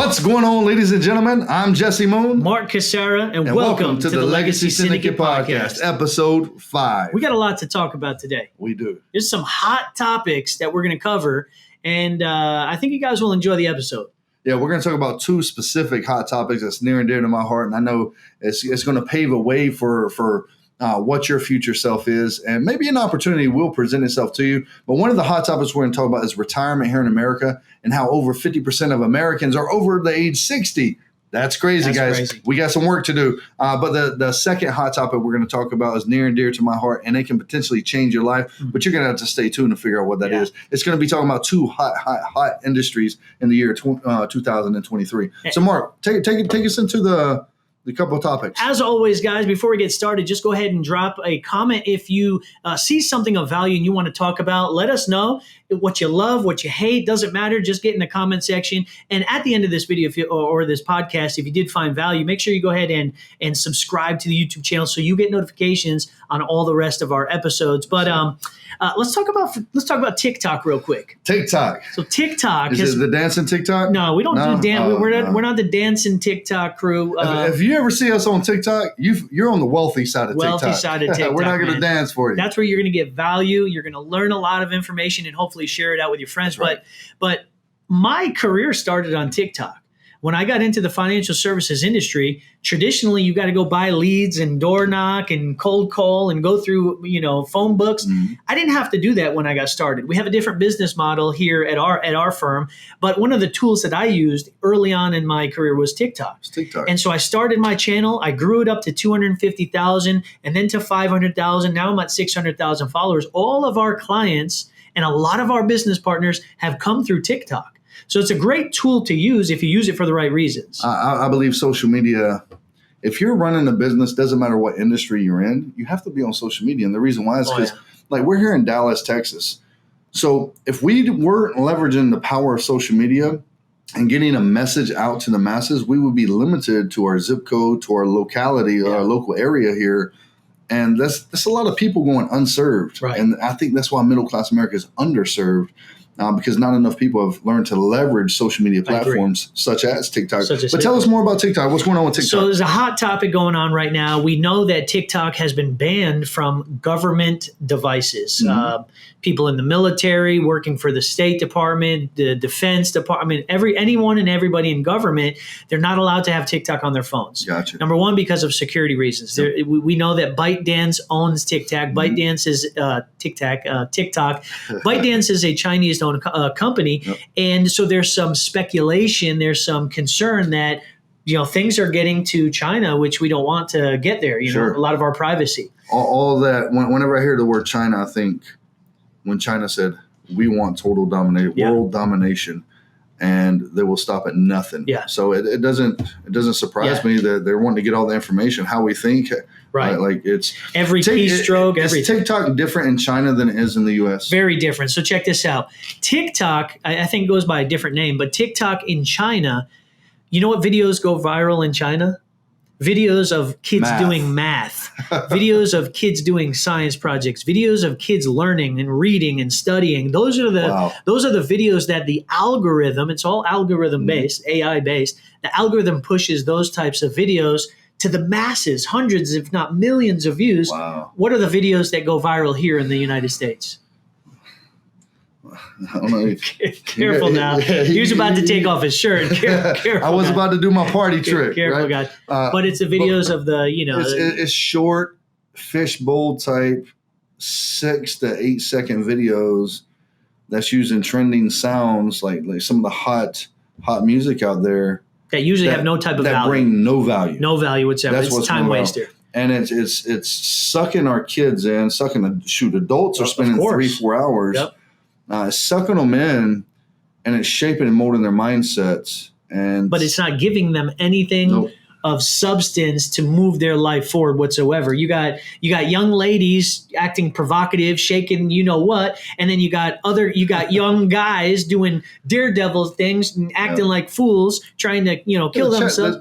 What's going on, ladies and gentlemen? I'm Jesse Moon. Mark Cassara, and welcome to the Legacy Syndicate Podcast. Episode 5. We got a lot to talk about today. We do. There's some hot topics that we're going to cover, and I think you guys will enjoy the episode. Yeah, we're going to talk about 2 specific hot topics that's near and dear to my heart, and I know it's going to pave a way for what your future self is, and maybe an opportunity will present itself to you. But one of the hot topics we're going to talk about is retirement here in America and how over 50% of Americans are over the age 60. That's crazy, guys. Crazy. We got some work to do. But the second hot topic we're going to talk about is near and dear to my heart, and it can potentially change your life. Mm-hmm. But you're going to have to stay tuned to figure out what that is. It's going to be talking about 2 hot industries in the year 2023. So, Mark, take us into the couple of topics. As always, guys, before we get started, just go ahead and drop a comment. If you see something of value and you want to talk about, let us know. What you love, what you hate, doesn't matter. Just get in the comment section. And at the end of this video or this podcast, if you did find value, make sure you go ahead and subscribe to the YouTube channel so you get notifications on all the rest of our episodes. But let's talk about TikTok real quick. TikTok. So TikTok is it the dancing TikTok? No, we don't do dance. We're not the dancing TikTok crew. If you ever see us on TikTok, you're on the wealthy side of TikTok. Wealthy side of TikTok. We're not going to dance for you. That's where you're going to get value. You're going to learn a lot of information and hopefully share it out with your friends. Right. But my career started on TikTok. When I got into the financial services industry, traditionally you got to go buy leads and door knock and cold call and go through, phone books. Mm-hmm. I didn't have to do that when I got started. We have a different business model here at our firm, but one of the tools that I used early on in my career was TikTok. And so I started my channel. I grew it up to 250,000 and then to 500,000. Now I'm at 600,000 followers. All of our clients and a lot of our business partners have come through TikTok. So it's a great tool to use if you use it for the right reasons. I believe social media, if you're running a business, doesn't matter what industry you're in, you have to be on social media. And the reason why is because we're here in Dallas, Texas. So if we weren't leveraging the power of social media and getting a message out to the masses, we would be limited to our zip code, to our locality, our local area here. And that's a lot of people going unserved. Right. And I think that's why middle-class America is underserved because not enough people have learned to leverage social media platforms such as TikTok. But tell us more about TikTok. What's going on with TikTok? So there's a hot topic going on right now. We know that TikTok has been banned from government devices. Mm-hmm. People in the military, working for the State Department, the Defense Department, anyone and everybody in government, they're not allowed to have TikTok on their phones. Gotcha. Number one, because of security reasons. We know that ByteDance owns TikTok. Mm-hmm. ByteDance is TikTok. ByteDance is a Chinese-owned company, and so there's some speculation, there's some concern that things are getting to China, which we don't want to get there. A lot of our privacy. All that. Whenever I hear the word China, I think. When China said, we want total world domination, and they will stop at nothing. Yeah. So it doesn't surprise me that they're wanting to get all the information, how we think. Right. Like it's every keystroke. Is TikTok different in China than it is in the U.S.? Very different. So check this out. TikTok, I think goes by a different name, but TikTok in China, you know what videos go viral in China? Videos of kids doing math, videos of kids doing science projects, videos of kids learning and reading and studying. Those are the videos that the algorithm, it's all algorithm based, AI based. The algorithm pushes those types of videos to the masses, hundreds, if not millions of views. Wow. What are the videos that go viral here in the United States? I don't know. Careful now. He was about to take off his shirt. Careful. I was about to do my party trick. Careful, guys. But it's the videos of the, It's short, fishbowl type, 6 to 8 second videos that's using trending sounds like some of the hot music out there. That usually have no type of value. That bring no value. No value whatsoever. It's time waster. And it's sucking our kids in, adults are spending 3-4 hours. Yep. Sucking them in, and it's shaping and molding their mindsets. But it's not giving them anything of substance to move their life forward whatsoever. You got young ladies acting provocative, shaking you know what, and then you got young guys doing daredevil things and acting like fools, trying to kill themselves.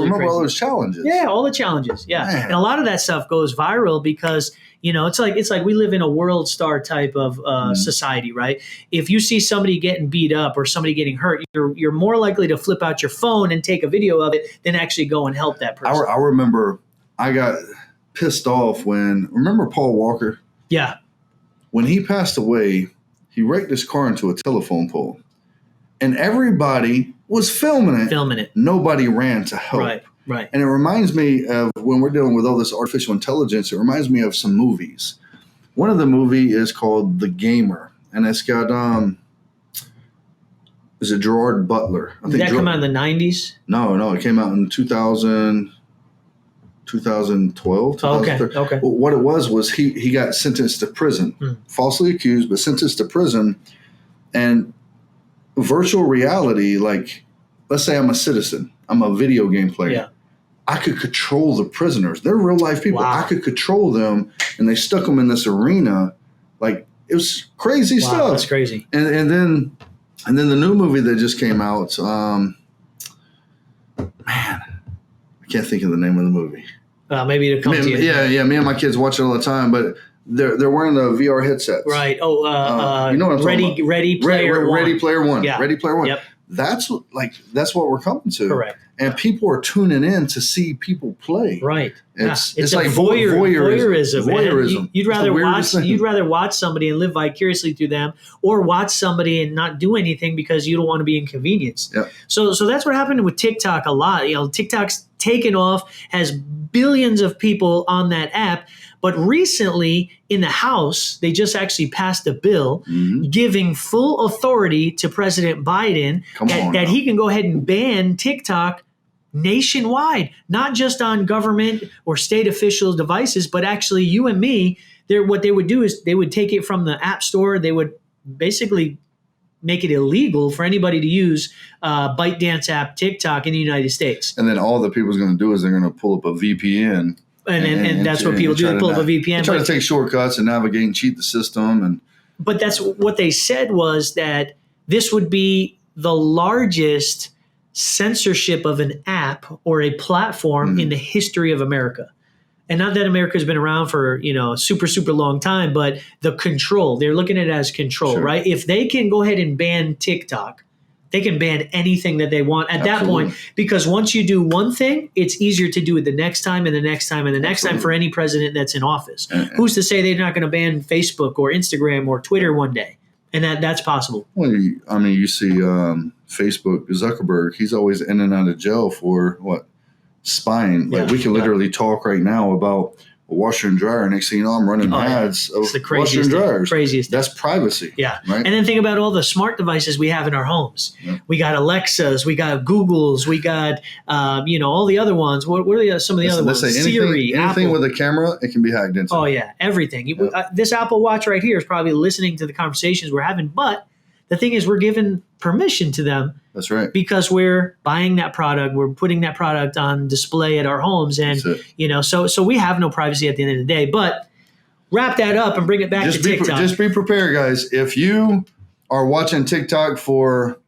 Remember all those challenges? Yeah, all the challenges. Yeah, man. And a lot of that stuff goes viral because it's like we live in a world star type of society, right? If you see somebody getting beat up or somebody getting hurt, you're more likely to flip out your phone and take a video of it than actually go and help that person. I remember I got pissed off remember Paul Walker? Yeah. When he passed away, he wrecked his car into a telephone pole. And everybody was filming it. Nobody ran to help. Right. And it reminds me of when we're dealing with all this artificial intelligence, it reminds me of some movies. One of the movie is called The Gamer. And it's got, is it Gerard Butler? Did that come out in the 90s? No. It came out in 2012. Okay. Well, what it was he got sentenced to prison, falsely accused, but sentenced to prison. And virtual reality, like, let's say I'm a citizen. I'm a video game player. Yeah. I could control the prisoners. They're real life people. Wow. I could control them, and they stuck them in this arena. Like, it was crazy stuff. That's crazy. And then the new movie that just came out. Man, I can't think of the name of the movie. Maybe it'll come to you. Yeah. Me and my kids watch it all the time, but they're wearing the VR headsets. Right. You know what I'm talking about? Ready Player One. Ready Player One. Yeah. Ready Player One. Yep. That's what we're coming to. Correct. And people are tuning in to see people play. Right. It's like voyeurism. Voyeurism. You'd rather watch somebody and live vicariously through them, or watch somebody and not do anything because you don't want to be inconvenienced. Yep. So that's what happened with TikTok a lot. TikTok's taken off, has billions of people on that app. But recently in the House, they just actually passed a bill giving full authority to President Biden that he can go ahead and ban TikTok nationwide, not just on government or state official devices, but actually you and me. What they would do is they would take it from the App Store. They would basically make it illegal for anybody to use ByteDance app TikTok in the United States. And then all the people's going to do is they're going to pull up a VPN. And that's what people do. They pull up a VPN. Try to take shortcuts and navigate and cheat the system. But that's what they said, was that this would be the largest censorship of an app or a platform in the history of America. And not that America's been around for, a super, super long time, but the control, they're looking at it as control, right? If they can go ahead and ban TikTok, they can ban anything that they want at that point, because once you do one thing, it's easier to do it the next time and the next time and the next time for any president that's in office. Who's to say they're not going to ban Facebook or Instagram or Twitter one day? And that's possible. Well, you see Facebook, Zuckerberg, he's always in and out of jail for spying. Like, we can literally talk right now about a washer and dryer. Next thing you know, I'm running ads of washer and dryers. Craziest. That's privacy. Yeah. Right? And then think about all the smart devices we have in our homes. Yeah. We got Alexas, we got Googles, we got all the other ones. What are some of the other ones? Siri, anything with a camera, it can be hacked into. Oh yeah, everything. Yeah. This Apple Watch right here is probably listening to the conversations we're having, but the thing is, we're giving permission to them. That's right. Because we're buying that product, we're putting that product on display at our homes, and so we have no privacy at the end of the day. But wrap that up and bring it back to TikTok. Just be prepared, guys. If you are watching TikTok for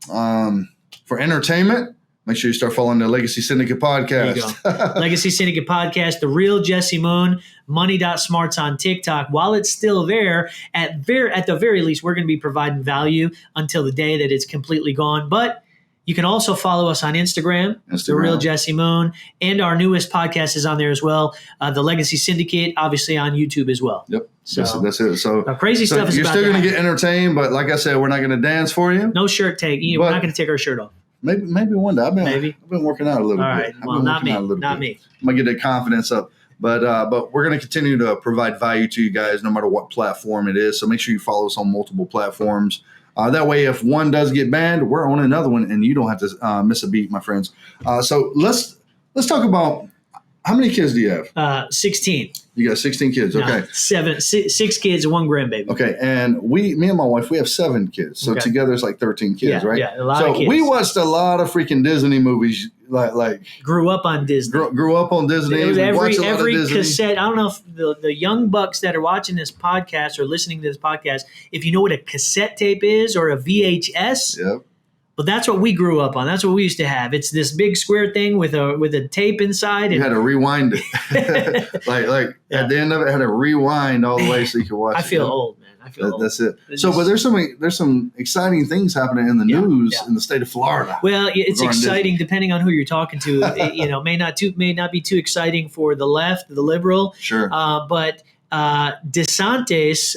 entertainment, make sure you start following the Legacy Syndicate Podcast. There you go. Legacy Syndicate Podcast, The Real Jesse Moon, Money.Smarts on TikTok. While it's still there, at the very least, we're going to be providing value until the day that it's completely gone. But you can also follow us on Instagram, The Real Jesse Moon, and our newest podcast is on there as well, the Legacy Syndicate, obviously on YouTube as well. Yep. So that's it. So crazy stuff is you're still going to get entertained, but like I said, we're not going to dance for you. No shirt take. We're not going to take our shirt off. Maybe one day. I've been working out a little bit. All right. Well, not me. Not me. I'm gonna get that confidence up. But we're gonna continue to provide value to you guys, no matter what platform it is. So make sure you follow us on multiple platforms. That way, if one does get banned, we're on another one, and you don't have to miss a beat, my friends. So let's talk about, how many kids do you have? 16. You got 16 kids. Okay. 6 kids and 1 grandbaby. Okay. And me and my wife, we have 7 kids. So together it's like 13 kids, right? Yeah, a lot of kids. We watched a lot of freaking Disney movies like grew up on Disney. Grew up on Disney. It was every Disney. cassette. I don't know if the young bucks that are watching this podcast or listening to this podcast, if you know what a cassette tape is or a VHS. Yep. But that's what we grew up on. That's what we used to have. It's this big square thing with a tape inside. You had to rewind it. like at the end of it, had to rewind all the way so you could watch it. I feel old, man. I feel old. That's it. But there's some exciting things happening in the news in the state of Florida. Well, it's exciting depending on who you're talking to. It, may not be too exciting for the left, the liberal. Sure. But DeSantis,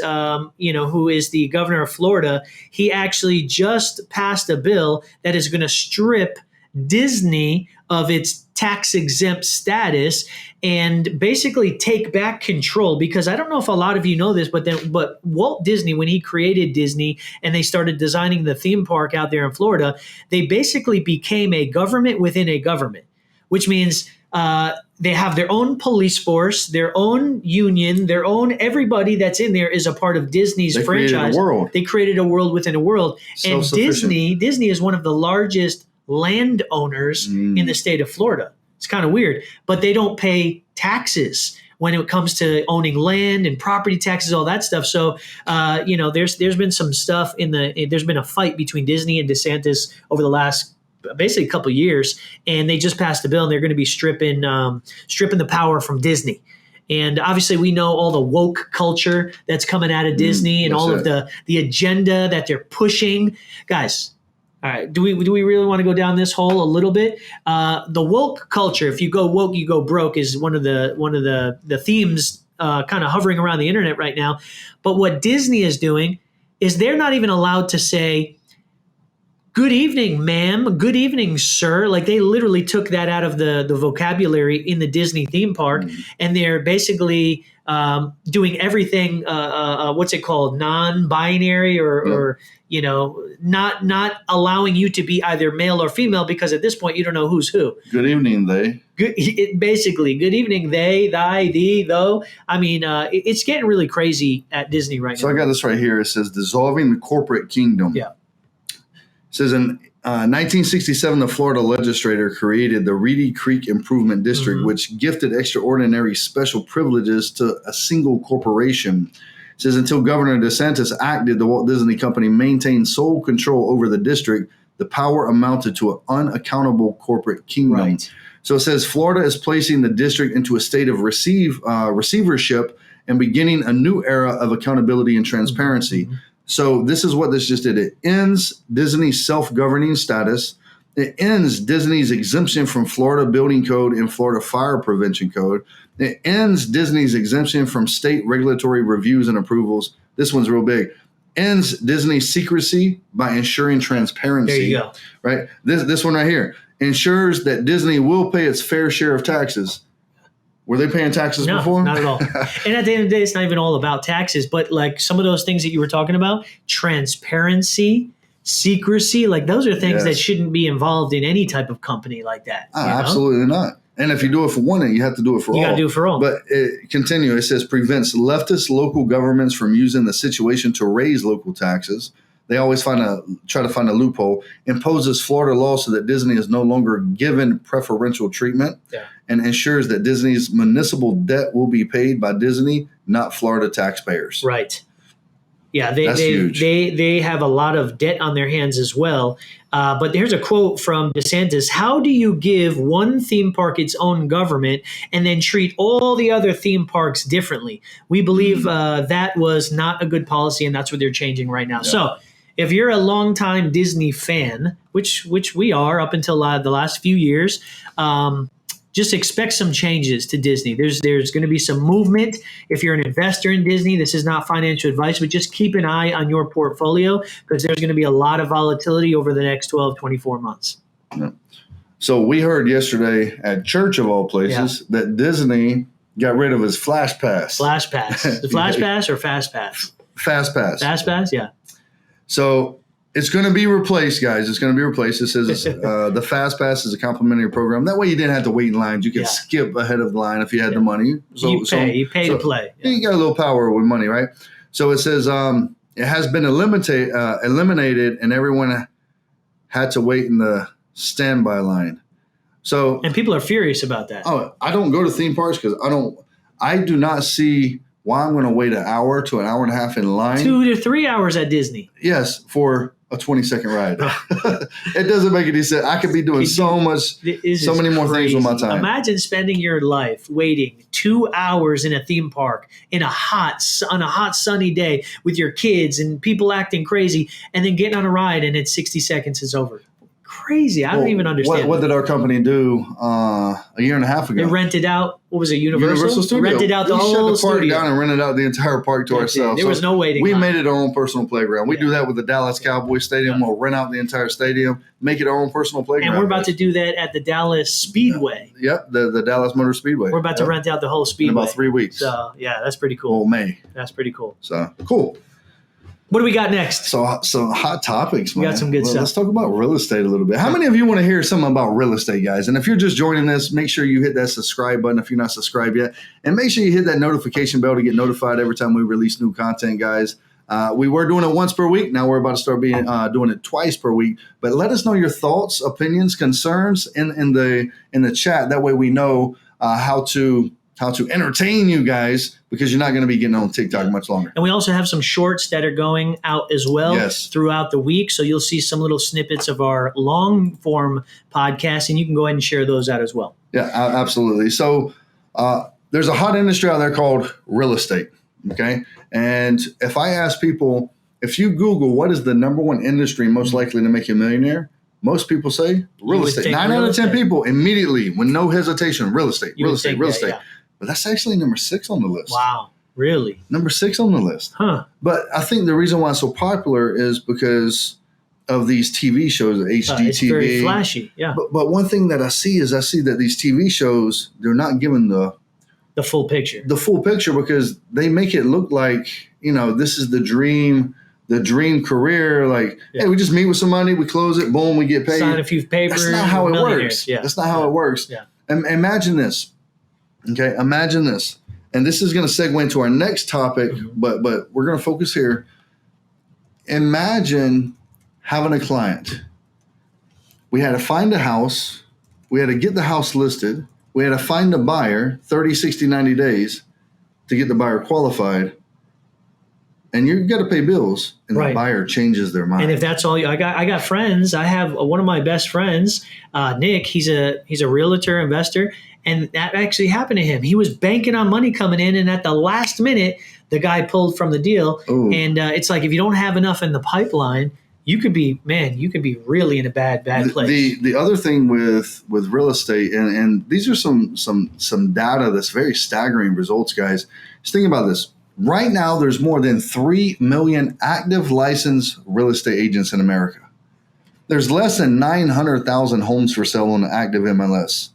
who is the governor of Florida, he actually just passed a bill that is going to strip Disney of its tax-exempt status and basically take back control. Because I don't know if a lot of you know this, but Walt Disney, when he created Disney and they started designing the theme park out there in Florida, they basically became a government within a government, which means they have their own police force, their own union, their own everybody that's in there is a part of Disney's franchise. Created a world. They created a world within a world. And Disney is one of the largest landowners in the state of Florida. It's kind of weird, but they don't pay taxes when it comes to owning land and property taxes, all that stuff. So, there's been some stuff there's been a fight between Disney and DeSantis over the last basically a couple of years, and they just passed a bill and they're going to be stripping the power from Disney. And obviously we know all the woke culture that's coming out of Disney and all of the agenda that they're pushing. Guys, all right, do we really want to go down this hole a little bit? The woke culture, if you go woke, you go broke, is one of the themes kind of hovering around the internet right now. But what Disney is doing is they're not even allowed to say, "Good evening, ma'am. Good evening, sir." Like they literally took that out of the vocabulary in the Disney theme park, and they're basically doing everything. What's it called? Non-binary, or not allowing you to be either male or female, because at this point you don't know who's who. Good evening, they. Basically, good evening, they, thy, thee, though. I mean, it's getting really crazy at Disney right now. So I got this right here. It says dissolving the corporate kingdom. Yeah. It says in 1967, the Florida legislature created the Reedy Creek Improvement District, which gifted extraordinary special privileges to a single corporation. It says until Governor DeSantis acted, the Walt Disney Company maintained sole control over the district. The power amounted to an unaccountable corporate kingdom. Right. So it says Florida is placing the district into a state of receivership and beginning a new era of accountability and transparency. So this is what this just did. It ends Disney's self-governing status. It ends Disney's exemption from Florida Building Code and Florida Fire Prevention Code. It ends Disney's exemption from state regulatory reviews and approvals. This one's real big. Ends Disney's secrecy by ensuring transparency. There you go. Right? This one right here ensures that Disney will pay its fair share of taxes. Were they paying taxes before? No, not at all. And at the end of the day, it's not even all about taxes, but like some of those things that you were talking about, transparency, secrecy, like those are things that shouldn't be involved in any type of company like that. Absolutely not. And if you do it for one, you have to do it for all. You got to do it for all. But continue. It says prevents leftist local governments from using the situation to raise local taxes. They always try to find a loophole. Imposes Florida law so that Disney is no longer given preferential treatment, and ensures that Disney's municipal debt will be paid by Disney, not Florida taxpayers. Right. Yeah, they have a lot of debt on their hands as well. But here's a quote from DeSantis. How do you give one theme park its own government and then treat all the other theme parks differently? We believe that was not a good policy, and that's what they're changing right now. Yeah. So if you're a longtime Disney fan, which we are up until the last few years, just expect some changes to Disney. There's going to be some movement. If you're an investor in Disney, this is not financial advice, but just keep an eye on your portfolio because there's going to be a lot of volatility over the next 12, 24 months. Yeah. So we heard yesterday at church of all places that Disney got rid of his Flash Pass. Flash Pass. The Flash Pass or Fast Pass? Fast Pass. Fast Pass, yeah. So it's going to be replaced, guys. It's going to be replaced. It says the Fast Pass is a complimentary program. That way you didn't have to wait in lines. You could skip ahead of the line if you had the money. You pay to play. Yeah. You got a little power with money, right? So it says it has been eliminated and everyone had to wait in the standby line. So, and people are furious about that. Oh, I don't go to theme parks because I do not see why I'm going to wait an hour to an hour and a half in line. 2 to 3 hours at Disney. Yes, for a 20-second ride. It doesn't make any sense. I could be doing so many more things with my time. Imagine spending your life waiting 2 hours in a theme park on a hot sunny day with your kids and people acting crazy, and then getting on a ride and it's 60 seconds is over. Crazy. I don't even understand. What did our company do a year and a half ago? They rented out, what was it, Universal Studio. Rented out the whole shut the park studio down and rented out the entire park to ourselves. There was no waiting We line. made it our own personal playground. We do that with the Dallas Cowboys Stadium. We'll rent out the entire stadium, make it our own personal playground. And we're about to do that at the Dallas Speedway. Yep, the Dallas Motor Speedway. We're about to rent out the whole Speedway. In about 3 weeks. So, yeah, that's pretty cool. Well, May. That's pretty cool. So, cool. What do we got next? So some hot topics, man. We got some good stuff. Let's talk about real estate a little bit. How many of you want to hear something about real estate, guys? And if you're just joining us, make sure you hit that subscribe button if you're not subscribed yet. And make sure you hit that notification bell to get notified every time we release new content, guys. We were doing it once per week. Now we're about to start doing it twice per week. But let us know your thoughts, opinions, concerns in the chat. That way we know how to entertain you guys, because you're not going to be getting on TikTok much longer. And we also have some shorts that are going out as well throughout the week. So you'll see some little snippets of our long form podcast, and you can go ahead and share those out as well. Yeah, absolutely. So there's a hot industry out there called real estate. Okay. And if I ask people, if you Google what is the number one industry most likely to make you a millionaire, most people say real estate. 9 out of 10 people immediately, with no hesitation, real estate. Yeah. But that's actually number 6 on the list. Wow. Really? Number 6 on the list. Huh. But I think the reason why it's so popular is because of these TV shows, HGTV. It's very flashy. Yeah. But one thing that I see that these TV shows, they're not given the full picture. The full picture, because they make it look like, this is the dream career. Like, hey, we just meet with somebody, we close it, boom, we get paid. Sign a few papers. That's not how it works. Yeah. That's not how it works. Yeah. Imagine this. Okay, imagine this. And this is going to segue into our next topic, but we're going to focus here. Imagine having a client. We had to find a house. We had to get the house listed. We had to find a buyer 30, 60, 90 days to get the buyer qualified. And you've got to pay bills, and the buyer changes their mind. And if that's all I got friends. I have one of my best friends, Nick. He's a realtor, investor, and that actually happened to him. He was banking on money coming in, and at the last minute, the guy pulled from the deal. Ooh. And it's like, if you don't have enough in the pipeline, you could be really in a bad place. The other thing with real estate, and these are some data that's very staggering results, guys. Just think about this. Right now, there's more than 3 million active licensed real estate agents in America. There's less than 900,000 homes for sale on the active MLS.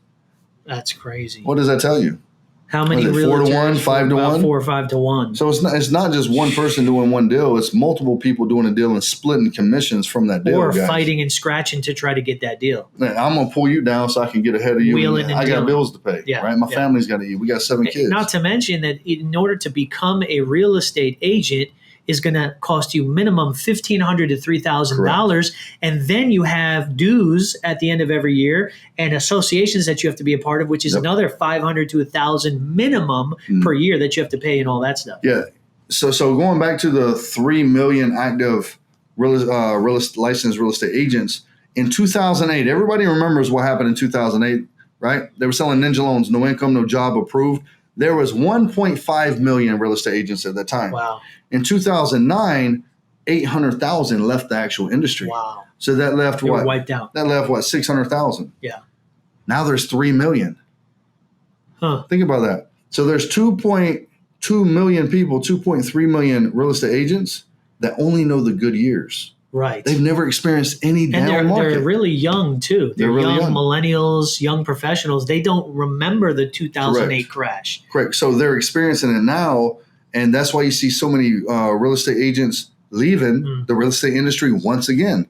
That's crazy. What does that tell you? How many realtors? 4 to 1, 5 to 1? 4 or 5 to 1. So it's not just one person doing one deal. It's multiple people doing a deal and splitting commissions from that deal. Or fighting and scratching to try to get that deal. I'm going to pull you down so I can get ahead of you. I got bills to pay. Yeah, right? My family's got to eat. We got 7 kids. Not to mention that in order to become a real estate agent is going to cost you minimum $1,500 to $3,000. And then you have dues at the end of every year and associations that you have to be a part of, which is another $500 to $1,000 minimum per year that you have to pay and all that stuff. Yeah. So going back to the 3 million active licensed real estate agents in 2008, everybody remembers what happened in 2008, right? They were selling ninja loans, no income, no job, approved. There was 1.5 million real estate agents at that time. Wow. In 2009, 800,000 left the actual industry. Wow. So that left they were wiped out. That left 600,000. Yeah. Now there's 3 million. Huh. Think about that. So there's 2.2 million people, 2.3 million real estate agents that only know the good years. Right. They've never experienced any down market. They're really young, too. They're really young millennials, young professionals. They don't remember the 2008 crash. Correct. So they're experiencing it now, and that's why you see so many real estate agents leaving the real estate industry once again,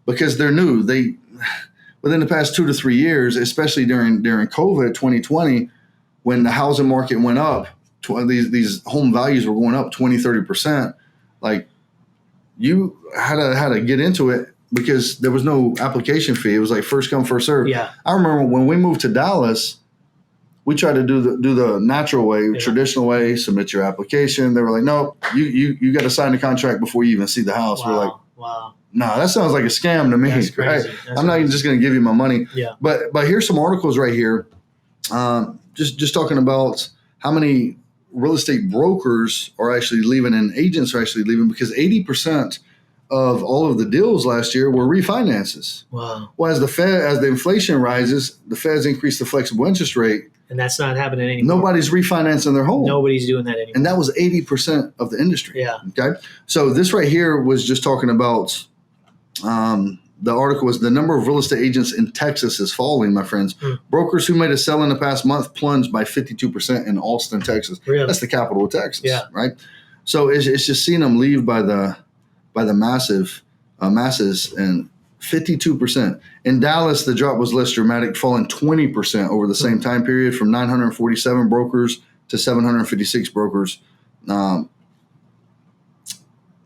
because they're new. Within the past 2 to 3 years, especially during COVID 2020, when the housing market went up, these home values were going up 20, 30%, like, you had to get into it because there was no application fee. It was like first come, first serve. Yeah. I remember when we moved to Dallas, we tried to do the natural way, traditional way, submit your application. They were like, no, you got to sign the contract before you even see the house. Wow. We're like, wow. no, that sounds like a scam to me. That's crazy. Right? That's I'm not even just going to give you my money. Yeah. But here's some articles right here, just talking about how many real estate brokers are actually leaving and agents are actually leaving, because 80% of all of the deals last year were refinances. Wow. Well, as the inflation rises, the Feds increase the flexible interest rate. And that's not happening anymore. Nobody's refinancing their home. Nobody's doing that anymore. And that was 80% of the industry. Yeah. Okay. So this right here was just talking about, the article was the number of real estate agents in Texas is falling, my friends. Brokers who made a sale in the past month plunged by 52% in Austin, Texas. Really? That's the capital of Texas. Yeah. Right. So it's just seeing them leave by the masses, and 52%. In Dallas, the drop was less dramatic, falling 20% over the same time period, from 947 brokers to 756 brokers.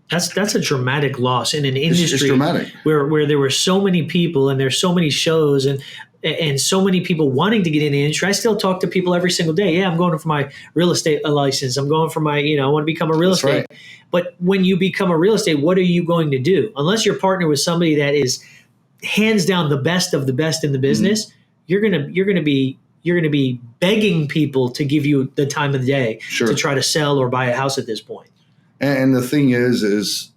That's a dramatic loss in an industry it's dramatic. where there were so many people and there's so many shows and so many people wanting to get in the industry. I still talk to people every single day. Yeah, I'm going for my real estate license. I'm going for my, I want to become a real estate. Right. But when you become a real estate, what are you going to do? Unless you're partnered with somebody that is hands down the best of the best in the business, you're gonna be begging people to give you the time of the day to try to sell or buy a house at this point. And the thing is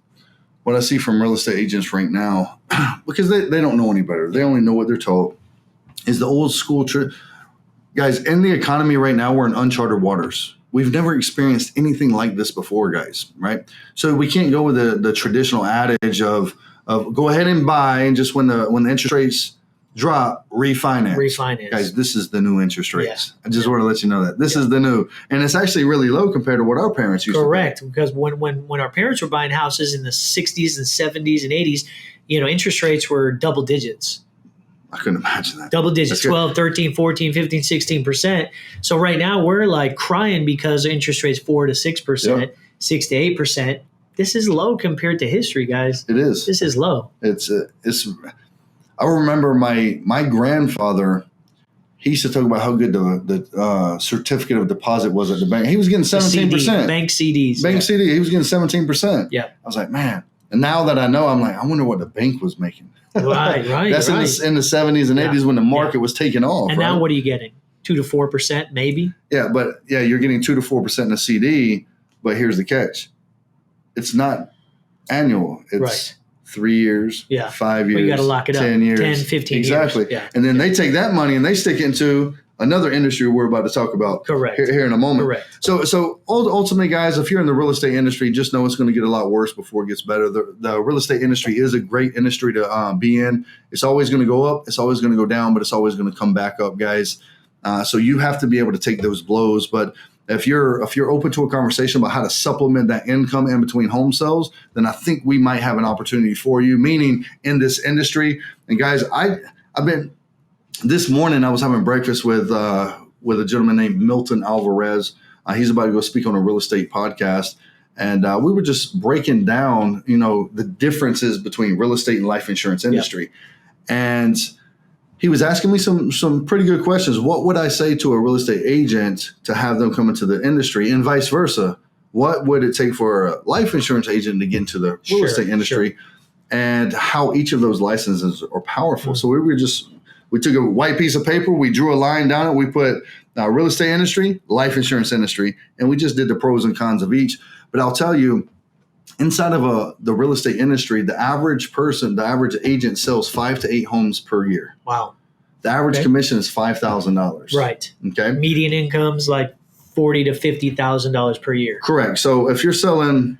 what I see from real estate agents right now, because they don't know any better. They only know what they're told, is the old school guys, in the economy right now, we're in uncharted waters. We've never experienced anything like this before, guys, right? So we can't go with the traditional adage of go ahead and buy, and just when the interest rates drop, refinance. Guys, this is the new interest rates. I just want to let you know that. This is the new. And it's actually really low compared to what our parents used to pay. Correct. Because when our parents were buying houses in the 60s and 70s and 80s, interest rates were double digits. I couldn't imagine that. Double digits, 12, 13, 14, 15, 16%. So right now we're like crying because interest rates 4 to 6%, 6 to 8%. This is low compared to history, guys. It is. This is low. It's I remember my grandfather, he used to talk about how good the certificate of deposit was at the bank. He was getting 17%. Bank CDs. CD. He was getting 17%. Yeah. I was like, man. And now that I know, I'm like, I wonder what the bank was making. Right. That's in the 70s and 80s when the market was taking off. And now what are you getting? 2 to 4%, maybe? Yeah, but you're getting 2 to 4% in a CD. But here's the catch: it's not annual. It's 3 years, 5 years, you got to lock it 10 up. years, 10, 15 exactly. years. Yeah. And then they take that money and they stick it into another industry we're about to talk about here in a moment. Correct. So ultimately, guys, if you're in the real estate industry, just know it's going to get a lot worse before it gets better. The real estate industry is a great industry to be in. It's always going to go up. It's always going to go down, but it's always going to come back up, guys. So you have to be able to take those blows. But if you're open to a conversation about how to supplement that income in between home sales, then I think we might have an opportunity for you, meaning in this industry. And guys, I've been this morning I was having breakfast with a gentleman named Milton Alvarez. He's about to go speak on a real estate podcast. And we were just breaking down, the differences between real estate and life insurance industry. And he was asking me some pretty good questions. What would I say to a real estate agent to have them come into the industry, and vice versa? What would it take for a life insurance agent to get into the real estate industry, and how each of those licenses are powerful? So we took a white piece of paper, we drew a line down it, we put real estate industry, life insurance industry, and we just did the pros and cons of each. But I'll tell you, inside of the real estate industry, the average agent sells 5 to 8 homes per year. Wow. The average commission is $5,000. Right. Okay. Median income's like $40,000 to $50,000 per year. Correct. So if you're selling,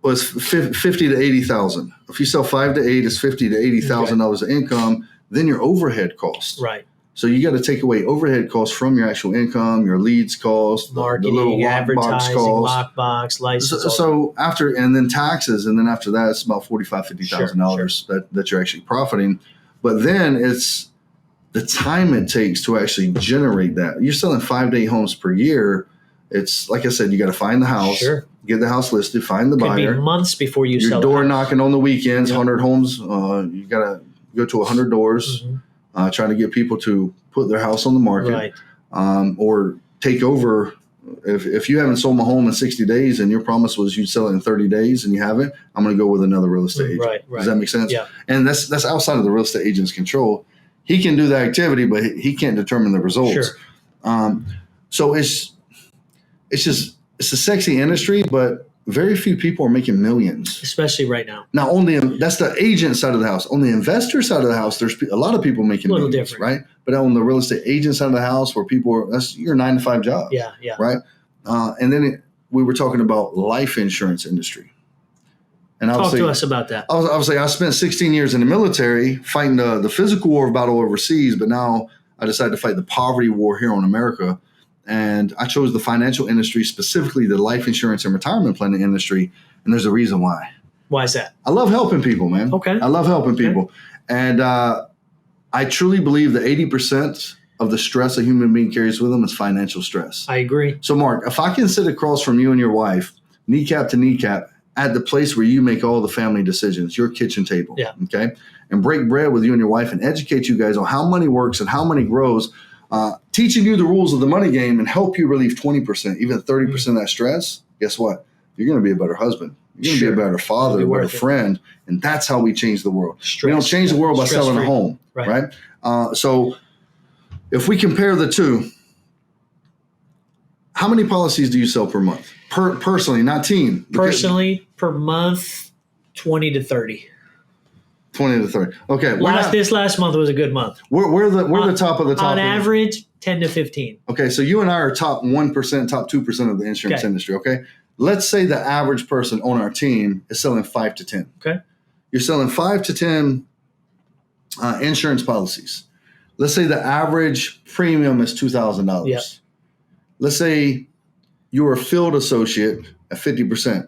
it's $50,000 to $80,000. If you sell 5 to 8, it's $50,000 to $80,000 of income. Then your overhead costs. Right. So you got to take away overhead costs from your actual income, your leads costs, marketing, the little advertising, lockbox, license. So after, and then taxes, and then after that, it's about $45,000, $50,000 that you're actually profiting. But then it's the time it takes to actually generate that. You're selling 5 to 8 homes per year. It's like I said, you got to find the house, get the house listed, find the buyer. Could be months before you sell. Your door knocking on the weekends, 100 homes. You got to go to 100 doors, trying to get people to put their house on the market, or take over. If you haven't sold my home in 60 days and your promise was you'd sell it in 30 days and you haven't, I'm going to go with another real estate agent. Does that make sense? Yeah. And that's outside of the real estate agent's control. He can do the activity, but he can't determine the results. Sure. So it's a sexy industry, but very few people are making millions. Especially right now. Now, that's the agent side of the house. On the investor side of the house, there's a lot of people making millions, different. Right? But on the real estate agent side of the house, where that's your 9-to-5 job. Yeah. Right? And then we were talking about life insurance industry. And talk to us about that. Obviously, I spent 16 years in the military fighting the physical war battle overseas, but now I decided to fight the poverty war here in America. And I chose the financial industry, specifically the life insurance and retirement planning industry. And there's a reason why. Why is that? I love helping people, man. Okay. I love helping people. And I truly believe that 80% of the stress a human being carries with them is financial stress. I agree. So, Mark, if I can sit across from you and your wife, kneecap to kneecap, at the place where you make all the family decisions, your kitchen table, okay, and break bread with you and your wife and educate you guys on how money works and how money grows, teaching you the rules of the money game and help you relieve 20%, even 30% of that stress, guess what? You're going to be a better husband. You're going to be a better father, a better friend. And that's how we change the world. We don't change the world by selling a home, right? So if we compare the two, how many policies do you sell per month? Personally, not team. Personally, per month, 20 to 30. 20 to 30. Okay. This last month was a good month. We're the top of the top. On average, 10 to 15. Okay, so you and I are top 1%, top 2% of the insurance industry, okay? Let's say the average person on our team is selling 5 to 10. Okay. You're selling 5 to 10 insurance policies. Let's say the average premium is $2,000. Yep. Let's say you're a field associate at 50%.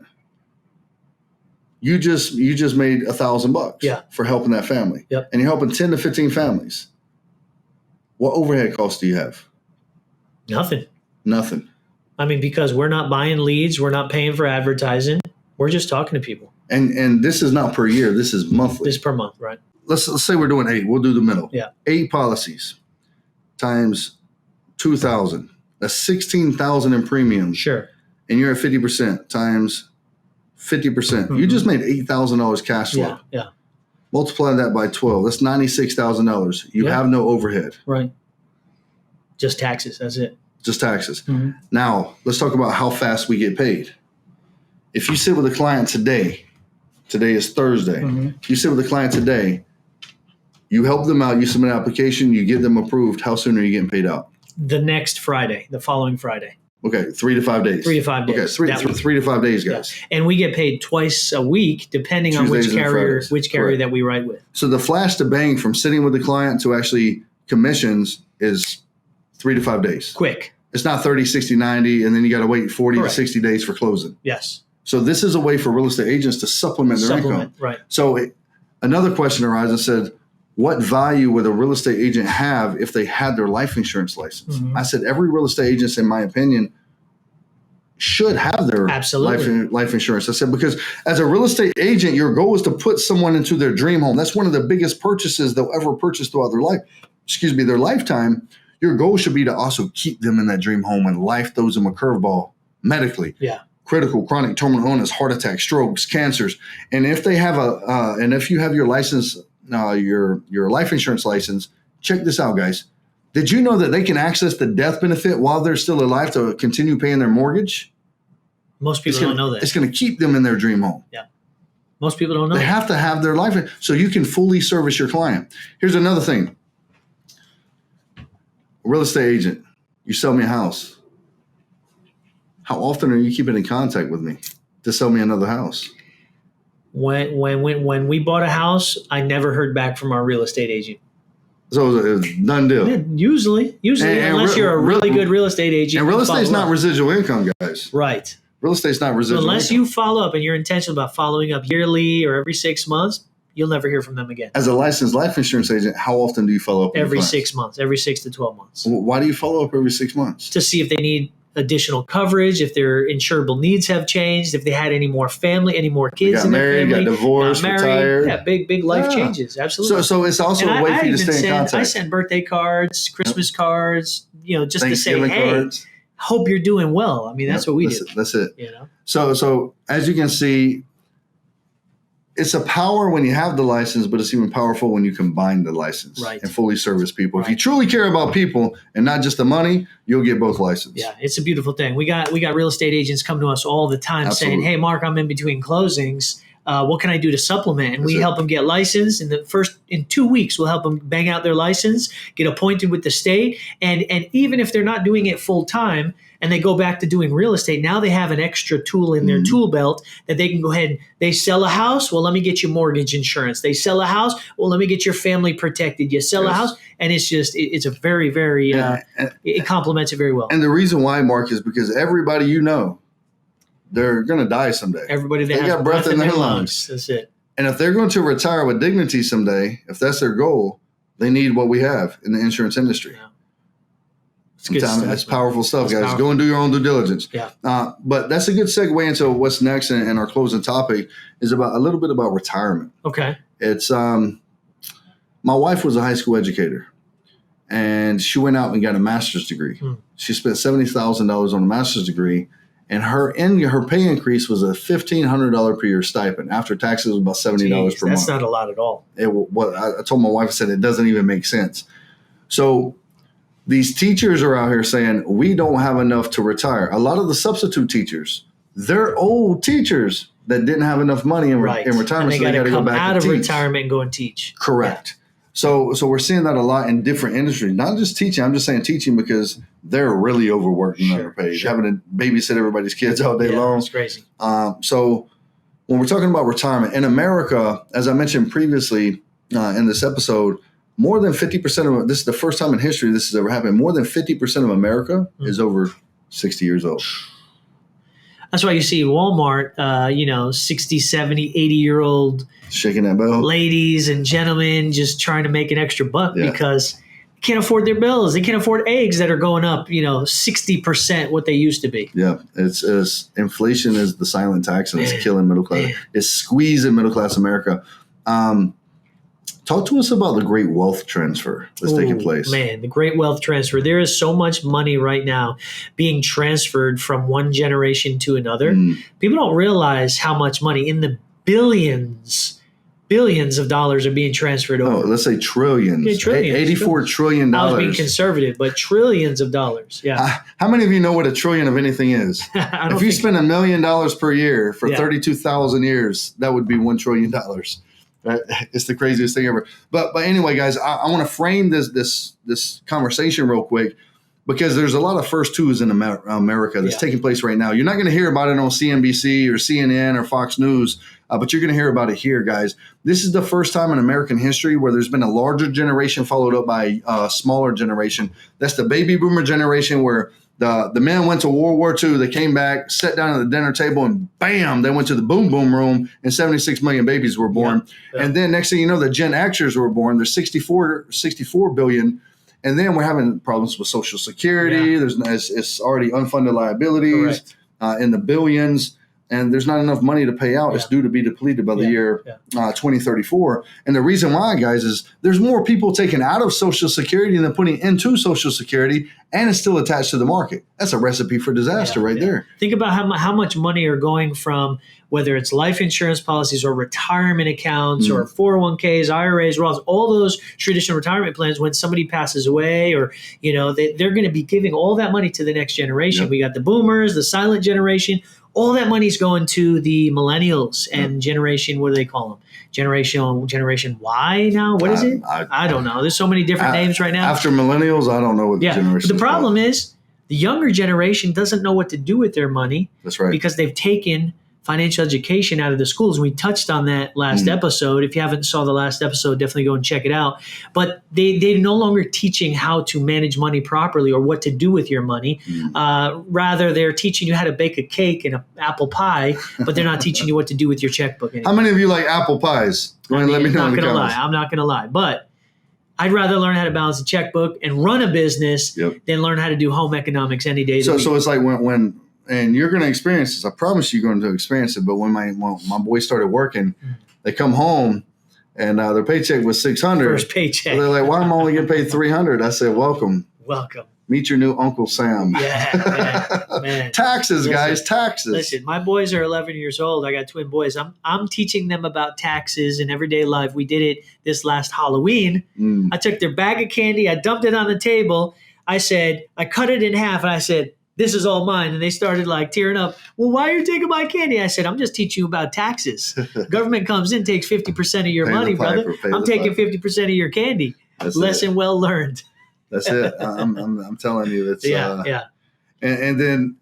You just made $1,000 for helping that family. Yep. And you're helping 10 to 15 families. What overhead costs do you have? Nothing. I mean, because we're not buying leads, we're not paying for advertising. We're just talking to people. And this is not per year. This is monthly. This is per month, right? Let's say we're doing 8. We'll do the middle. Yeah. 8 policies times 2,000. That's 16,000 in premiums. Sure. And you're at 50% times 50%. Mm-hmm. You just made $8,000 cash flow. Yeah. Multiply that by 12. That's $96,000. You have no overhead. Right. Just taxes. That's it. Just taxes. Mm-hmm. Now, let's talk about how fast we get paid. If you sit with a client today is Thursday. Mm-hmm. You sit with a client today, you help them out, you submit an application, you get them approved. How soon are you getting paid out? The next Friday, the following Friday. Okay, 3 to 5 days. 3 to 5 days. Okay, 3 to 5 days, guys. Yeah. And we get paid twice a week, depending on which carrier that we write with. So the flash to bang from sitting with the client to actually commissions is 3 to 5 days. Quick. It's not 30, 60, 90, and then you got to wait 40 to 60 days for closing. Yes. So this is a way for real estate agents to supplement their income. Right. So another question arose and said, what value would a real estate agent have if they had their life insurance license? Mm-hmm. I said every real estate agent, in my opinion, should have their life insurance. I said because as a real estate agent, your goal is to put someone into their dream home. That's one of the biggest purchases they'll ever purchase throughout their life. Their lifetime. Your goal should be to also keep them in that dream home when life throws them a curveball medically. Yeah. Critical, chronic, terminal illness, heart attacks, strokes, cancers. And if they have if you have your license, your life insurance license, check this out, guys. Did you know that they can access the death benefit while they're still alive to continue paying their mortgage? Most people don't know that. It's going to keep them in their dream home. Yeah. Most people don't know. They have to have their life so you can fully service your client. Here's another thing. A real estate agent, you sell me a house. How often are you keeping in contact with me to sell me another house? When we bought a house, I never heard back from our real estate agent. So it was a done deal. Yeah, usually, unless you're a really good real estate agent. And real estate's not residual income, guys. Right. Real estate's not residual income. Unless you follow up and you're intentional about following up yearly or every 6 months, you'll never hear from them again. As a licensed life insurance agent, how often do you follow up? Every 6 months, every 6 to 12 months. Why do you follow up every 6 months? To see if they need additional coverage, if their insurable needs have changed, if they had any more family, any more kids got in married, their family, got divorced, retired. Yeah, big life changes. Absolutely. So it's also a way for you to stay in contact. I send birthday cards, Christmas cards, just to say, hey, cards. Hope you're doing well. I mean, that's what we do. That's it. So as you can see, it's a power when you have the license, but it's even powerful when you combine the license and fully service people. If you truly care about people and not just the money, you'll get both licenses. Yeah, it's a beautiful thing. We got real estate agents come to us all the time saying, "Hey, Mark, I'm in between closings. What can I do to supplement?" And we help them get licensed. In 2 weeks, we'll help them bang out their license, get appointed with the state, and even if they're not doing it full time, and they go back to doing real estate, now they have an extra tool in their tool belt that they can go ahead. They sell a house, well, let me get you mortgage insurance. They sell a house, well, let me get your family protected. You sell a house, and it's a very, very it complements it very well. And the reason why, Mark, is because everybody they're going to die someday. Everybody that has got breath in their lungs. That's it. And if they're going to retire with dignity someday, if that's their goal, they need what we have in the insurance industry. Yeah. It's powerful stuff, guys. Go and do your own due diligence. Yeah. But that's a good segue into what's next, and our closing topic is about a little bit about retirement. Okay. It's my wife was a high school educator, and she went out and got a master's degree. She spent $70,000 on a master's degree, and her pay increase was a $1,500 per year stipend. After taxes, it was about $70 per month. That's not a lot at all. I told my wife, I said, it doesn't even make sense. So these teachers are out here saying, we don't have enough to retire. A lot of the substitute teachers, they're old teachers that didn't have enough money in retirement, and they so they got to go back out and of teach. retirement and go and teach. Correct. Yeah. So we're seeing that a lot in different industries, not just teaching. I'm just saying teaching because they're really overworked and underpaid, having to babysit everybody's kids all day long. It's crazy. So when we're talking about retirement in America, as I mentioned previously in this episode, more than 50% of this is the first time in history this has ever happened. More than 50% of America is over 60 years old. That's why you see Walmart, 60, 70, 80-year-old shaking that bell, ladies and gentlemen just trying to make an extra buck because they can't afford their bills. They can't afford eggs that are going up, 60% what they used to be. Yeah, it's inflation is the silent tax, and it's killing middle class. It's squeezing middle class America. Talk to us about the great wealth transfer that's taking place. Man, the great wealth transfer. There is so much money right now being transferred from one generation to another. People don't realize how much money in the billions of dollars are being transferred over. Oh, let's say trillions. Yeah, trillions. $84 trillion. I was being conservative, but trillions of dollars. Yeah. How many of you know what a trillion of anything is? If you spend $1 million per year for 32,000 years, that would be $1 trillion. It's the craziest thing ever. But anyway, guys, I want to frame this conversation real quick because there's a lot of first twos in America that's taking place right now. You're not going to hear about it on CNBC or CNN or Fox News, but you're going to hear about it here, guys. This is the first time in American history where there's been a larger generation followed up by a smaller generation. That's the baby boomer generation where the men went to World War II. They came back, sat down at the dinner table, and bam, they went to the boom boom room, and 76 million babies were born. And then next thing you know, the Gen Xers were born. There's 64 billion. And then we're having problems with Social Security. It's already unfunded liabilities in the billions. And there's not enough money to pay out. It's due to be depleted by the year 2034. And the reason why, guys, is there's more people taken out of Social Security than putting into Social Security, and it's still attached to the market. That's a recipe for disaster there. Think about how much money are going from whether it's life insurance policies or retirement accounts or 401ks, IRAs, Roths, all those traditional retirement plans. When somebody passes away or, they're going to be giving all that money to the next generation. We got the boomers, the silent generation. All that money's going to the millennials and generation, what do they call them? Generation Y now? What is it? I don't know. There's so many different names right now. After millennials, I don't know what the generation is. But the problem is the younger generation doesn't know what to do with their money. That's right. Because they've taken financial education out of the schools. We touched on that last episode. If you haven't saw the last episode, definitely go and check it out. But they're no longer teaching how to manage money properly or what to do with your money. Rather, they're teaching you how to bake a cake and an apple pie, but they're not teaching you what to do with your checkbook anymore. How many of you like apple pies? Go ahead and let me know in the comments. I'm not going to lie. But I'd rather learn how to balance a checkbook and run a business than learn how to do home economics any day. So it's like when and you're going to experience this. I promise you're going to experience it. But when my boys started working, they come home and their paycheck was $600. First paycheck. So they're like, "Why am I only getting paid $300?" I said, "Welcome. Meet your new Uncle Sam." Yeah, man. Taxes, guys, taxes. Listen, my boys are 11 years old. I got twin boys. I'm teaching them about taxes and everyday life. We did it this last Halloween. I took their bag of candy. I dumped it on the table. I cut it in half, and I said, "This is all mine." And they started like tearing up. "Well, why are you taking my candy?" I said, "I'm just teaching you about taxes. Government comes in, takes 50% of your money, brother. I'm taking 50% of your candy." Lesson well learned. That's it. I'm telling you, that's yeah. And then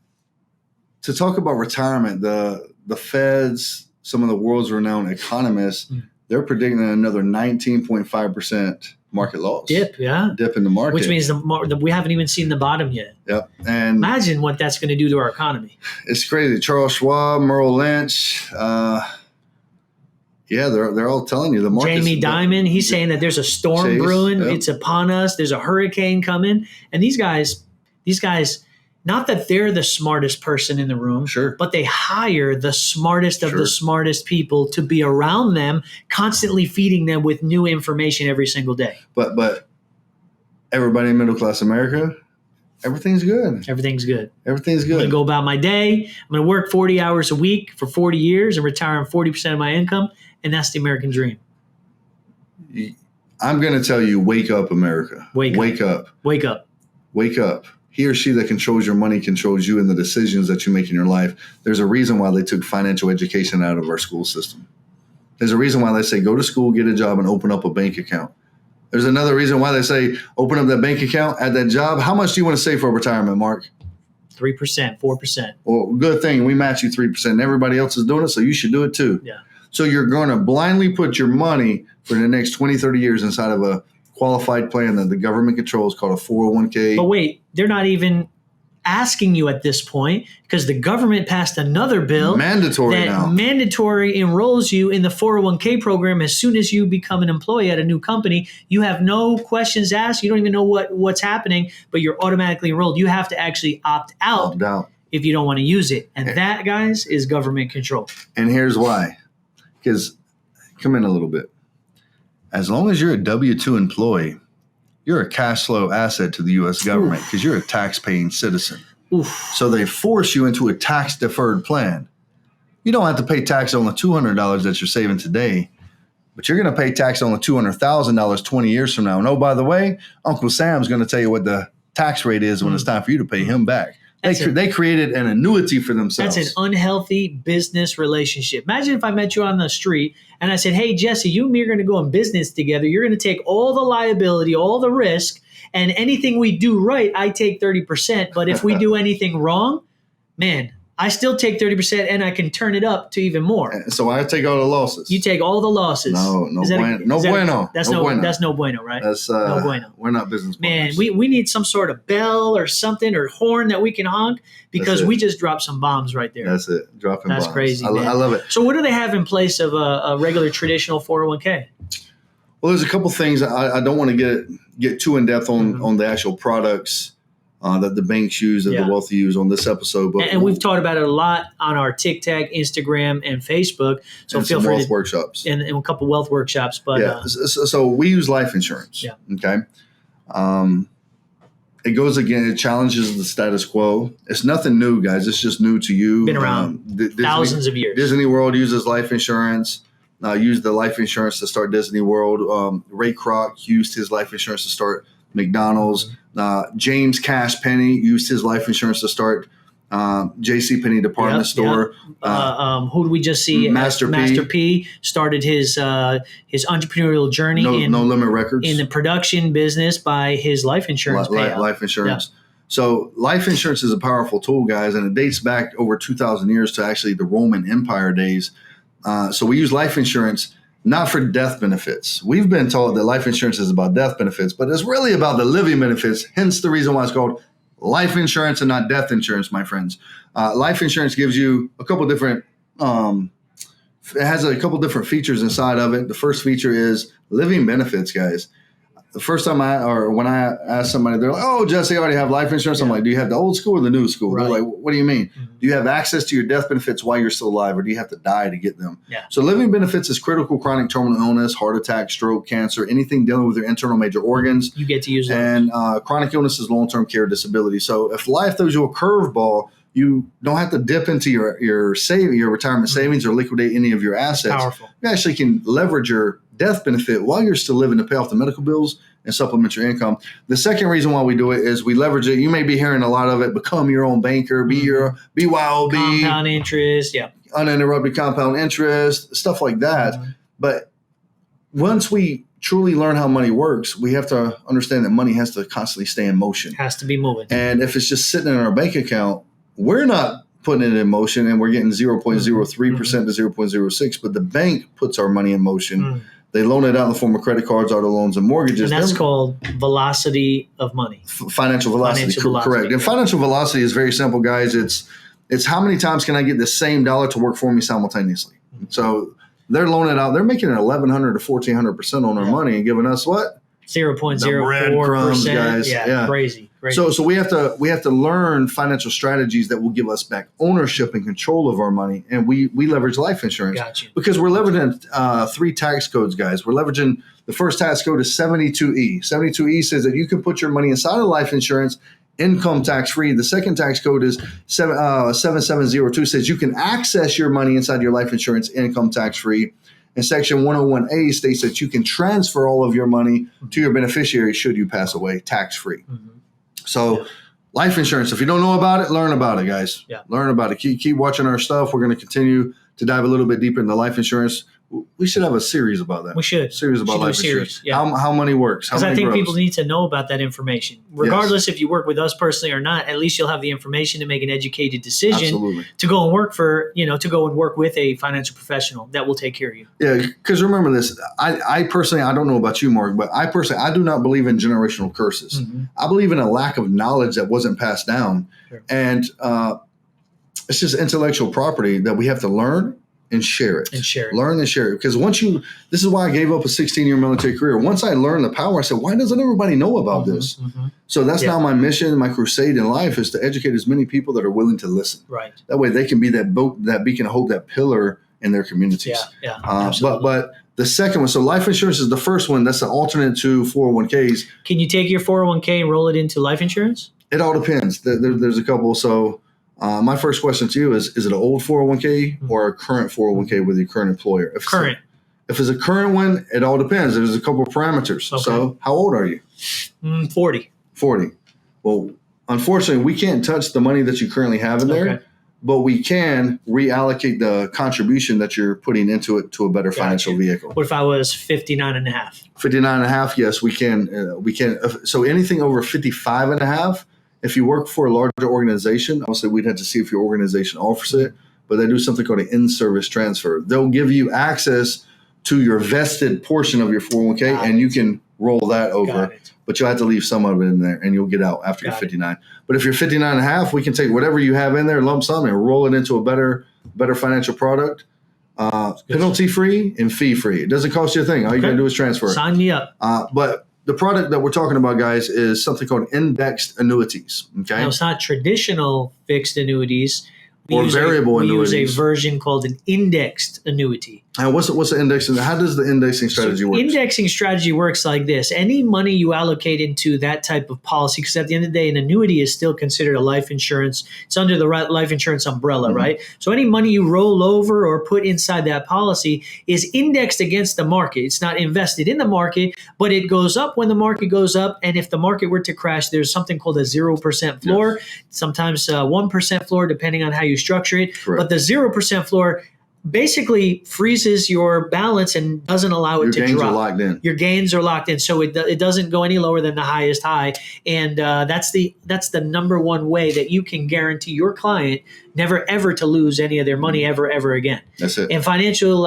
to talk about retirement, the Feds, some of the world's renowned economists, they're predicting another 19.5% market loss. Dip in the market, which means we haven't even seen the bottom yet. Yep. And imagine what that's going to do to our economy. It's crazy. Charles Schwab, Merrill Lynch. Yeah, they're all telling you the market. Jamie Dimon, he's saying that there's a storm brewing. Yep. It's upon us. There's a hurricane coming. And these guys, not that they're the smartest person in the room, but they hire the smartest of the smartest people to be around them, constantly feeding them with new information every single day. But everybody in middle class America, everything's good. Everything's good. Everything's good. I'm going to go about my day. I'm going to work 40 hours a week for 40 years and retire on 40% of my income. And that's the American dream. I'm going to tell you, wake up, America. Wake up. Wake up. Wake up. He or she that controls your money controls you and the decisions that you make in your life. There's a reason why they took financial education out of our school system. There's a reason why they say go to school, get a job, and open up a bank account. There's another reason why they say open up that bank account, add that job. How much do you want to save for retirement, Mark? 3%, 4%. Well, good thing. We match you 3%. And everybody else is doing it, so you should do it too. Yeah. So you're going to blindly put your money for the next 20, 30 years inside of a qualified plan that the government controls called a 401k. But wait, they're not even asking you at this point because the government passed another bill mandatory enrolls you in the 401k program as soon as you become an employee at a new company. You have no questions asked. You don't even know what's happening, but you're automatically enrolled. You have to actually opt out if you don't want to use it. And that, guys, is government control. And here's why. Because, come in a little bit. As long as you're a W-2 employee, you're a cash flow asset to the U.S. government because you're a tax-paying citizen. So they force you into a tax-deferred plan. You don't have to pay tax on the $200 that you're saving today, but you're going to pay tax on the $200,000 20 years from now. And, oh, by the way, Uncle Sam's going to tell you what the tax rate is when it's time for you to pay him back. They created an annuity for themselves. That's an unhealthy business relationship. Imagine if I met you on the street and I said, "Hey, Jesse, you and me are going to go in business together. You're going to take all the liability, all the risk, and anything we do right, I take 30%. But if we do anything wrong, man, I still take 30% and I can turn it up to even more." So I take all the losses. You take all the losses. No bueno. That's no bueno, right? That's no bueno. We're not business partners. Man, we need some sort of bell or something or horn that we can honk because we just dropped some bombs right there. That's it. Dropping bombs. That's crazy, man. I love it. So what do they have in place of a regular traditional 401k? Well, there's a couple things. I don't want to get too in depth on the actual products that the banks use, that the wealthy use on this episode. But and we've talked about it a lot on our TikTok, Instagram, and Facebook. So and feel some free wealth workshops. And a couple wealth workshops. But so we use life insurance. Yeah. Okay. It goes again. It challenges the status quo. It's nothing new, guys. It's just new to you. Been around thousands of years. Disney World uses life insurance. Used the life insurance to start Disney World. Ray Kroc used his life insurance to start McDonald's. James Cash Penney used his life insurance to start J.C. Penney department store. Who did we just see? Master P started his entrepreneurial journey No Limit Records in the production business by his life insurance payout. Life insurance. Yeah. So life insurance is a powerful tool, guys, and it dates back over 2,000 years to actually the Roman Empire days. So we use life insurance not for death benefits. We've been told that life insurance is about death benefits, but it's really about the living benefits, hence the reason why it's called life insurance and not death insurance, my friends. Life insurance gives you a couple different it has a couple different features inside of it. The first feature is living benefits, guys. the first time when I ask somebody, they're like, "Oh, Jesse, I already have life insurance." I'm like, "Do you have the old school or the new school?" Right. They're like, "What do you mean? Do you have access to your death benefits while you're still alive, or do you have to die to get them?" Yeah. So living benefits is critical chronic terminal illness, heart attack, stroke, cancer, anything dealing with your internal major organs. You get to use those. And chronic illness is long-term care disability. So if life throws you a curveball, you don't have to dip into your retirement savings or liquidate any of your assets. Powerful. You actually can leverage your death benefit while you're still living to pay off the medical bills and supplement your income. The second reason why we do it is we leverage it. You may be hearing a lot of it. Become your own banker. Be your BYOB. Compound interest. Yeah. Uninterrupted compound interest. Stuff like that. But once we truly learn how money works, we have to understand that money has to constantly stay in motion. Has to be moving. And if it's just sitting in our bank account, we're not putting it in motion and we're getting 0.03% to 0.06, but the bank puts our money in motion. They loan it out in the form of credit cards, auto loans, and mortgages. And that's called velocity of money. Financial velocity, correct. And financial velocity is very simple, guys. It's how many times can I get the same dollar to work for me simultaneously? So they're loaning it out. They're making it 1,100 to 1,400% on their money and giving us what? 0.04%. Guys. Yeah, crazy. So we have to learn financial strategies that will give us back ownership and control of our money, and we leverage life insurance because we're leveraging 3 tax codes, guys. We're leveraging the first tax code is 72E. 72E says that you can put your money inside of life insurance income tax free. The second tax code is 7702 says you can access your money inside your life insurance income tax free. And Section 101A states that you can transfer all of your money to your beneficiary should you pass away tax-free. So life insurance, if you don't know about it, learn about it, guys. Learn about it. Keep watching our stuff. We're going to continue to dive a little bit deeper into life insurance. We should have a series about that. We should. Series about life insurance. How money works. Because I think people need to know about that information. Regardless if you work with us personally or not, at least you'll have the information to make an educated decision to go and work to go and work with a financial professional that will take care of you. Yeah, because remember this, I personally, I don't know about you, Mark, but I do not believe in generational curses. I believe in a lack of knowledge that wasn't passed down. And it's just intellectual property that we have to learn and share it. Learn and share it. Because this is why I gave up a 16-year military career. Once I learned the power, I said, why doesn't everybody know about this? So that's now my mission, my crusade in life is to educate as many people that are willing to listen. Right. That way they can be that boat, that beacon of hope, that pillar in their communities. Absolutely. But the second one, so life insurance is the first one. That's an alternate to 401ks. Can you take your 401k and roll it into life insurance? It all depends. There's a couple. So my first question to you is it an old 401k or a current 401k with your current employer? If it's a current one, it all depends. There's a couple of parameters. Okay. So how old are you? 40. 40. Well, unfortunately, we can't touch the money that you currently have in there, but we can reallocate the contribution that you're putting into it to a better financial vehicle. What if I was 59 and a half? 59 and a half, yes, we can. So anything over 55 and a half, if you work for a larger organization, obviously we'd have to see if your organization offers it, but they do something called an in-service transfer. They'll give you access to your vested portion of your 401k, and you can roll that over, but you'll have to leave some of it in there, and you'll get out after you're 59. But if you're 59 and a half, we can take whatever you have in there, lump sum, and roll it into a better financial product, penalty-free and fee-free. It doesn't cost you a thing. All you got to do is transfer it. Sign me up. But the product that we're talking about, guys, is something called indexed annuities. Okay. Now, it's not traditional fixed annuities. We use a version called an indexed annuity. And what's the indexing? How does the indexing strategy work? Indexing strategy works like this. Any money you allocate into that type of policy, because at the end of the day, an annuity is still considered a life insurance. It's under the life insurance umbrella, right? So any money you roll over or put inside that policy is indexed against the market. It's not invested in the market, but it goes up when the market goes up. And if the market were to crash, there's something called a 0% floor, sometimes 1% floor, depending on how you structure it. Correct. But the 0% floor basically freezes your balance and doesn't allow it to drop. Your gains are locked in. Your gains are locked in, so it doesn't go any lower than the highest high. And that's the number one way that you can guarantee your client never ever to lose any of their money ever again. That's it. And financial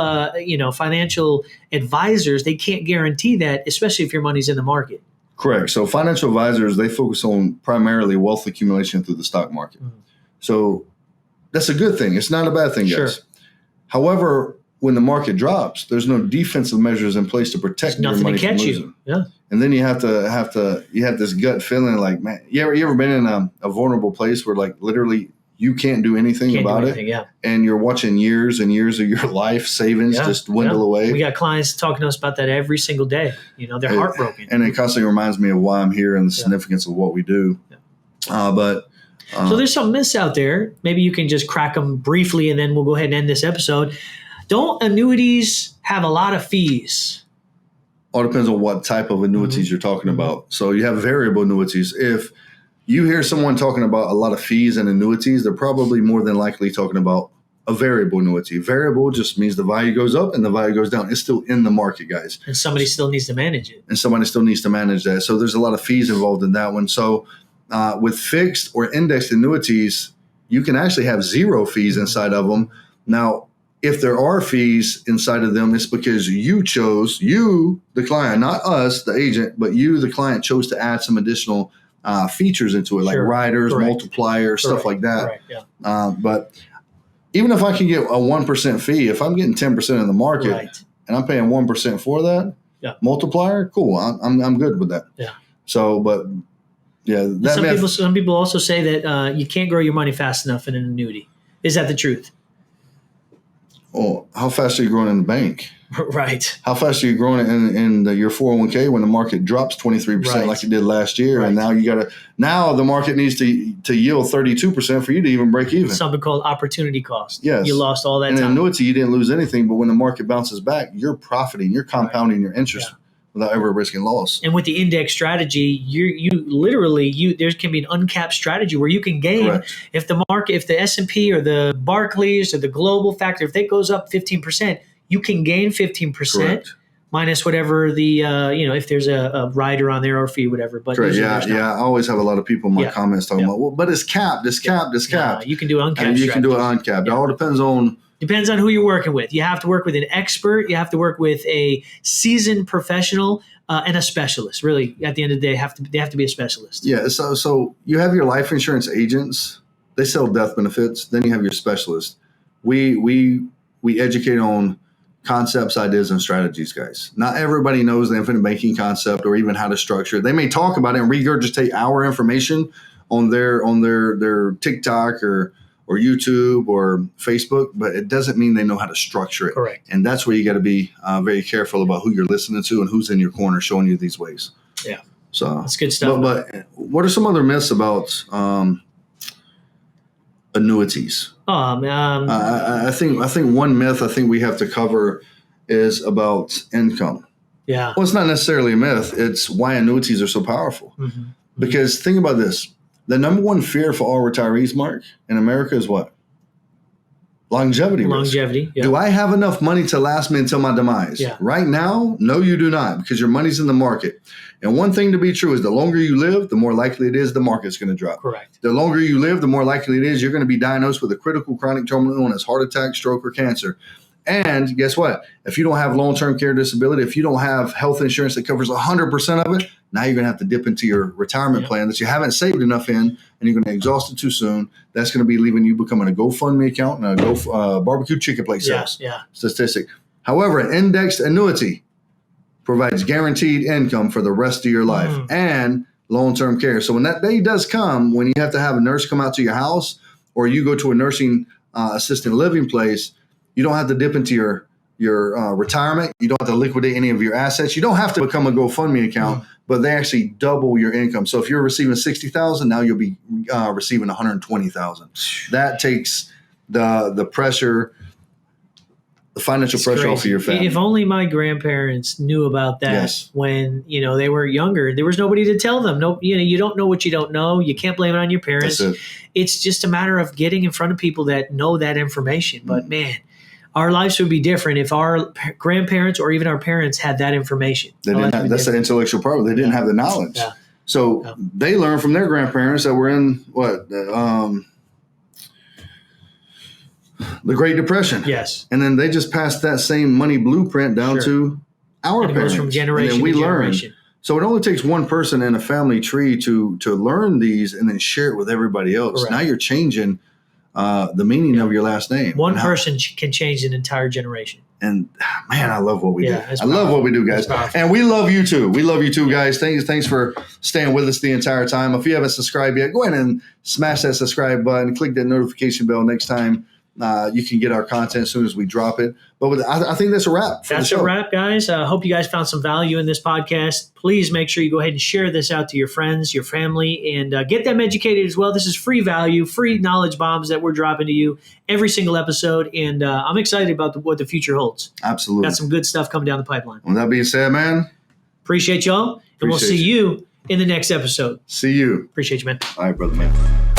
advisors, they can't guarantee that, especially if your money's in the market. Correct. So financial advisors, they focus on primarily wealth accumulation through the stock market. So that's a good thing. It's not a bad thing, guys. However, when the market drops, there's no defensive measures in place to protect your money from losing. Yeah. And then you have this gut feeling like, man, you ever been in a vulnerable place where like literally you can't do anything about it, and you're watching years and years of your life savings just dwindle away. We got clients talking to us about that every single day. They're heartbroken, and it constantly reminds me of why I'm here and the significance of what we do. So there's some myths out there. Maybe you can just crack them briefly, and then we'll go ahead and end this episode. Don't annuities have a lot of fees? All depends on what type of annuities you're talking about. So you have variable annuities. If you hear someone talking about a lot of fees and annuities, they're probably more than likely talking about a variable annuity. Variable just means the value goes up and the value goes down. It's still in the market, guys. And somebody still needs to manage it. that. So there's a lot of fees involved in that one. So with fixed or indexed annuities, you can actually have zero fees inside of them. Now, if there are fees inside of them, it's because you, the client, not us, the agent, but you, the client, chose to add some additional features into it, like riders, multipliers, stuff like that. But even if I can get a 1% fee, if I'm getting 10% in the market and I'm paying 1% for that multiplier, cool. I'm good with that. Yeah. So, but some people also say that you can't grow your money fast enough in an annuity. Is that the truth? Oh, how fast are you growing in the bank? Right. How fast are you growing in your 401k when the market drops 23% like it did last year? And now the market needs to yield 32% for you to even break even. Something called opportunity cost. Yes. You lost all that time. In annuity, you didn't lose anything, but when the market bounces back, you're profiting, you're compounding your interest without ever risking loss. And with the index strategy, there can be an uncapped strategy where you can gain if the S&P or the Barclays or the global factor, if it goes up 15%, you can gain 15% minus whatever the if there's a rider on there or fee, whatever. But I always have a lot of people in my comments talking about, well, but it's capped. It's capped. You can do uncapped. You can do it uncapped. It all depends on who you're working with. You have to work with an expert. You have to work with a seasoned professional and a specialist. Really, at the end of the day, they have to be a specialist. Yeah. So you have your life insurance agents. They sell death benefits. Then you have your specialist. We educate on concepts, ideas, and strategies, guys. Not everybody knows the infinite banking concept or even how to structure it. They may talk about it and regurgitate our information on their TikTok or YouTube or Facebook, but it doesn't mean they know how to structure it. Correct. And that's where you got to be very careful about who you're listening to and who's in your corner showing you these ways. Yeah. So that's good stuff. But what are some other myths about annuities? I think one myth I think we have to cover is about income. Yeah. Well, it's not necessarily a myth. It's why annuities are so powerful. Mm-hmm. Because think about this. The number one fear for all retirees, Mark, in America is what? Longevity risk. Yeah. Do I have enough money to last me until my demise? Yeah. Right now, no, you do not, because your money's in the market. And one thing to be true is the longer you live, the more likely it is the market's going to drop. Correct. The longer you live, the more likely it is you're going to be diagnosed with a critical chronic terminal illness, heart attack, stroke, or cancer. And guess what? If you don't have long-term care disability, if you don't have health insurance that covers 100% of it, now you're going to have to dip into your retirement plan that you haven't saved enough in, and you're going to exhaust it too soon. That's going to be leaving you becoming a GoFundMe account and a barbecue chicken place sales statistic. However, an indexed annuity provides guaranteed income for the rest of your life and long-term care. So when that day does come, when you have to have a nurse come out to your house or you go to a nursing assisted living place, you don't have to dip into your retirement. You don't have to liquidate any of your assets. You don't have to become a GoFundMe account, but they actually double your income. So if you're receiving $60,000, now you'll be receiving $120,000. That takes the pressure, the financial pressure off of your family. If only my grandparents knew about that when they were younger. There was nobody to tell them. No, you don't know what you don't know. You can't blame it on your parents. It's just a matter of getting in front of people that know that information. But man, our lives would be different if our grandparents or even our parents had that information. That's the intellectual part. They didn't have the knowledge. Yeah. So they learned from their grandparents that were in the Great Depression. Yes. And then they just passed that same money blueprint down to our parents. Goes from generation to generation. So it only takes one person in a family tree to learn these and then share it with everybody else. Correct. Now you're changing the meaning of your last name. One person can change an entire generation. And man, I love what we do. I love what we do, guys. And we love you too. We love you too, guys. Thanks for staying with us the entire time. If you haven't subscribed yet, go ahead and smash that subscribe button. Click that notification bell next time. You can get our content as soon as we drop it. But I think that's a wrap. That's a wrap, guys. I hope you guys found some value in this podcast. Please make sure you go ahead and share this out to your friends, your family, and get them educated as well. This is free value, free knowledge bombs that we're dropping to you every single episode. And I'm excited about what the future holds. Absolutely. Got some good stuff coming down the pipeline. With that being said, man. Appreciate y'all. And we'll see you in the next episode. See you. Appreciate you, man. All right, brother, man.